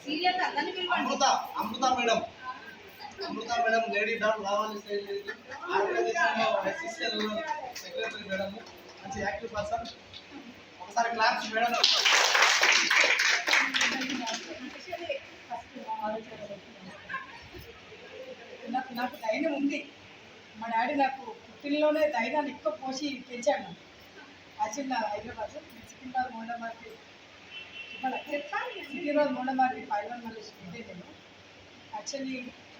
అమృత అమృత madam అమృత madam lady doctor రావాలి organization assistant secretary madam మంచి active person ఒకసారి claps madam నాకు ధైర్యం ఉంది. మా డాడీ నాకు పుట్టినలోనే ధైర్యాన్ని ఎక్కువ పోసి పెంచాడు. నాకు యాక్చువల్లీ నా హైదరాబాద్ సికింద్రాబాద్ మోండా మార్కెట్ సికింద్రాబాద్ మోండా మార్కెట్ 5 మళ్ళీ ఉంటే నేను యాక్చువల్లీ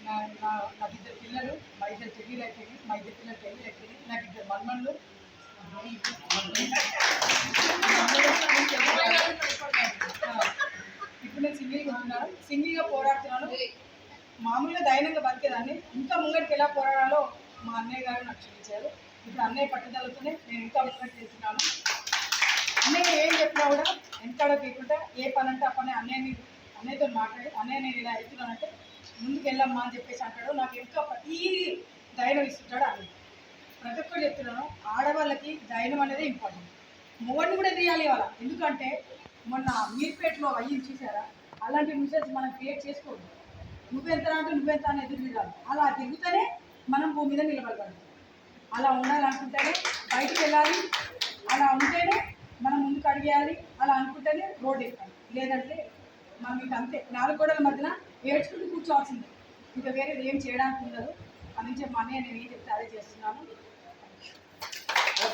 నాకు 2 పిల్లలు, మా 2 పెళ్ళిళ్ళు అయిపోయింది, మా 2 పిల్లలు పెళ్ళి అయిపోయింది, నాకు 2 మన్మన్లు. ఇప్పుడు నేను సింగిల్గా ఉంటున్నాను, సింగిల్గా పోరాడుతున్నాను. మామూలుగా ధైర్యంగా బతికేదాన్ని. ఇంకా ముంగడికి ఎలా పోరాడాలో మా అన్నయ్య గారు నాకు చూపించారు. ఇప్పుడు అన్నయ్య పట్టుదలతోనే నేను ఇంకా ముంగడికి వెళ్తున్నాను. అన్నయ్య ఏం చెప్పినా కూడా వెనకాడ తీయకుండా ఏ పని అంటే ఆ పని అన్నయ్యతో మాట్లాడి అన్నయ్య నేను ఇలా వెళ్తున్నానంటే ముందుకు వెళ్ళమ్మా అని చెప్పేసి అంటాడు. నాకు ఇంకా ప్రతి ధైర్యం ఇస్తుంటాడు అన్నయ్య. ప్రతి ఒక్కరు చెప్తున్నాను, ఆడవాళ్ళకి ధైర్యం అనేది ఇంపార్టెంట్. మొగడిని కూడా ఎదిరియాలి ఇవాళ. ఎందుకంటే మొన్న మీర్పేటలో అయ్యింది చూసారా, అలాంటి మిషన్స్ మనం క్రియేట్ చేసుకోవద్దు. నువ్వెంత అంటే నువ్వెంత అని ఎదురు తిరగాలి. అలా తిరుగుతూనే మనం భూమి మీద నిలబడగలం. అలా ఉండాలనుకుంటేనే బయటికి వెళ్ళాలి, అలా ఉంటేనే మనం ముందుకు అడిగేయాలి, అలా అనుకుంటేనే రోడ్ ఎక్కాలి. లేదంటే మనం ఇక అంతే 4 గోడల మధ్యన ఏడ్చుకుంటూ కూర్చోవాల్సిందే. ఇంకా వేరేది ఏం చేయడానికి ఉండదు. అని చెప్పి మా అన్నయ్య నేను ఏం చెప్తే అదే చేస్తున్నాను.